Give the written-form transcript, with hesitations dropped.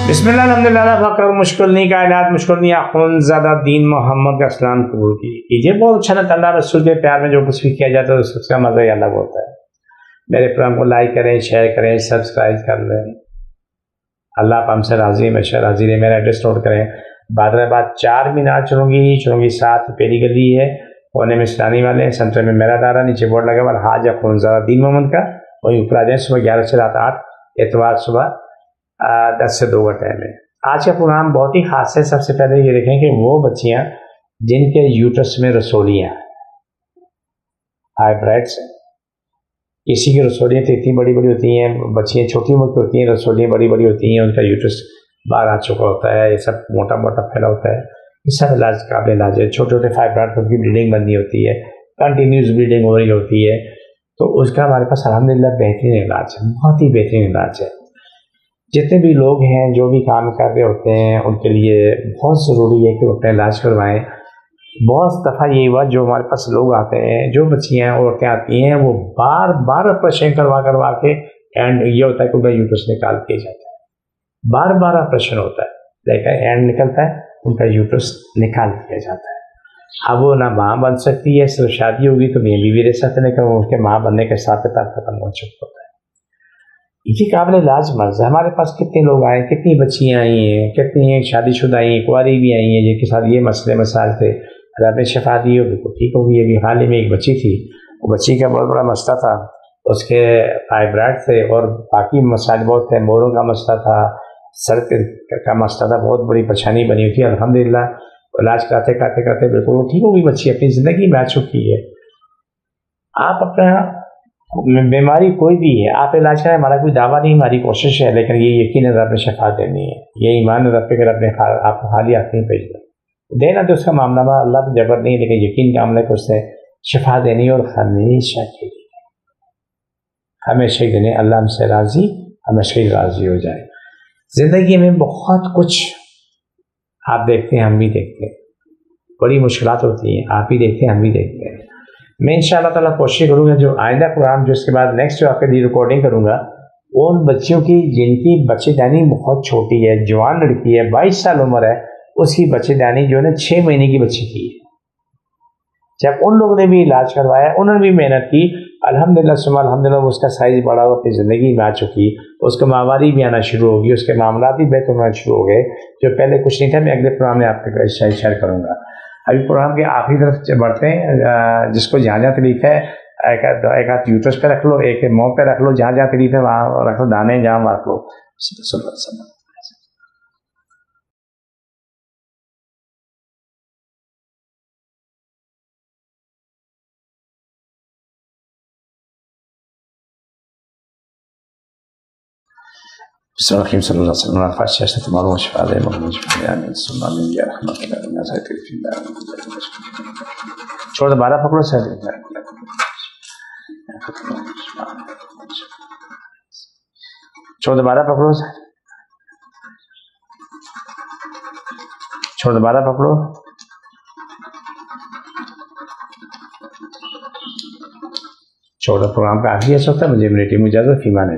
बिस्मिल्लाह अल्हम्दुलिल्लाह फ़कर मुश्किल नहीं कायनात मुश्किल नहीं आखुन ज़्यादा दीन मोहम्मद का सलाम कबूल कीजिए। बहुत अच्छा लगता है अल्लाह रसूल के प्यार में जो कुछ भी किया जाता है उसका मज़ा ही अलग होता है। मेरे प्रोग्राम को लाइक करें, शेयर करें, सब्सक्राइब कर लें। अल्लाह आप हमसे राज़ी हमेशा राज़ी रहे। मेरा एड्रेस नोट करें, बादराबाद 4 मीनार चुरूंगी 7 पेरी गली है, कोने में इस्लानी वाले हैं, सेंटर में मेरा दारा, नीचे बोर्ड लगा हुआ हाज अखुन ज़्यादा दीन मोहम्मद का। वहीं ऊपर आ जाए, सुबह 11 से रात 8, एतवार सुबह 10 से 2 का टाइम है। आज का प्रोग्राम बहुत ही खास है। सबसे पहले ये देखें कि वो बच्चियां जिनके यूट्रस में रसोलियाँ हाइब्रिड्स हैं, किसी की रसोलियाँ तो इतनी बड़ी बड़ी होती हैं, बच्चियां छोटी उम्र की होती हैं, रसोलियाँ बड़ी बड़ी होती हैं, उनका यूट्रस बाहर आ चुका होता है, ये सब मोटा मोटा फैला होता है। ये सब इलाज काबिल इलाज है। छोटे छोटे फाइब्राइड उनकी ब्लीडिंग बननी होती है, कंटिन्यूस ब्लीडिंग हो रही होती है, तो उसका हमारे पास अल्हम्दुलिल्लाह बेहतरीन इलाज है, बहुत ही बेहतरीन इलाज है। जितने भी लोग हैं जो भी काम कर रहे होते हैं उनके लिए बहुत ज़रूरी है कि वो अपना इलाज करवाएं। बहुत दफ़ा ये हुआ, जो हमारे पास लोग आते हैं, जो बच्चियाँ औरतें आती हैं, वो बार बार ऑपरेशन करवा के एंड ये होता है कि उनका यूट्रस निकाल दिया जाता है। बार बार ऑपरेशन होता है, लेकिन एंड निकलता है, उनका यूट्रस निकाल दिया जाता है। अब वो ना माँ बन सकती है, सिर्फ शादी होगी तो बेबी भी रह सकते, लेकिन उनके माँ बनने के साथ खत्म हो चुका होता है। इसी काबिल इलाज मर्ज है। हमारे पास कितने लोग आए, कितनी बच्चियाँ आई हैं, कितनी शादीशुदा आई हैं, कुंवारी भी आई हैं, जिनके साथ ये मसले मसाइल थे। अल्लाह ने शफा दी हो, बिल्कुल ठीक होगी। अभी हाल ही में एक बच्ची थी, वो बच्ची का बहुत बड़ा मसला था, उसके फाइब्राइड थे और बाकी मसाइल बहुत थे, मोरों का मसला था, सर का मसला था, बहुत बड़ी परेशानी बनी हुई थी। अल्हम्दुलिल्लाह इलाज कराते बिल्कुल ठीक होगी बच्ची, अपनी ज़िंदगी में आ चुकी है। आप अपना बीमारी कोई भी है, आप इलाज करें, हमारा कोई दावा नहीं, हमारी कोशिश है, लेकिन ये यकीन है रब ने शफा देनी है, ये ईमान रब पे, रब ने आपको खाली हाथ नहीं भेजना देना, तो उसका मामला में अल्लाह पर जबर नहीं, लेकिन यकीन का मामला है कि उसने शफा देनी और हमेशा के लिए, हमेशा ही देनी। अल्लाह हमसे राज़ी, हमेशा ही राज़ी हो जाए। ज़िंदगी में बहुत कुछ आप देखते हैं, हम भी देखते हैं, बड़ी मुश्किलात होती हैं, आप भी देखते हैं, हम भी देखते हैं। मैं इंशाअल्लाह ताला कोशिश करूँगा जो आइंदा प्रोग्राम, जो इसके बाद नेक्स्ट जो आपके लिए रिकॉर्डिंग करूँगा, उन बच्चियों की जिनकी बच्चेदानी बहुत छोटी है, जवान लड़की है, 22 साल उम्र है, उसकी बच्चेदानी जो है 6 महीने की बच्ची की है। जब उन लोगों ने भी इलाज करवाया, उन्होंने भी मेहनत की, अल्हम्दुलिल्लाह सुम्मा अल्हम्दुलिल्लाह, उसका साइज़ बड़ा हुआ, अपनी ज़िंदगी में आ चुकी, उसको माहवारी भी आना शुरू होगी, उसके मामला भी बेहतर होना शुरू हो गए, जो पहले कुछ नहीं था। मैं अगले प्रोग्राम में आपके शेयर करूँगा। अभी प्रोग्राम के आखिरी तरफ बढ़ते हैं। जिसको जहाँ जहाँ तकलीफ है, एक हाथ यूट्रस पे रख लो, एक मुँह पे रख लो, जहाँ जहाँ तकलीफ है वहाँ रख लो, दाने जहाँ रख लो। Bismillahirrahmanirrahim sallallahu alaihi wasallam al-Fatiha ashhadu an la ilaha illallah wa ashhadu anna muhammadan ya rahmatullahi छोड़ दो, 12 पकड़ो सर, छोड़ दो, 12 पकड़ो सर, छोड़ दो, 12 पकड़ो, छोड़ दो। प्रोग्राम का आखिरी ऐसा होता है। मुझे मेरी टीम में इजाज़त, फीमान है।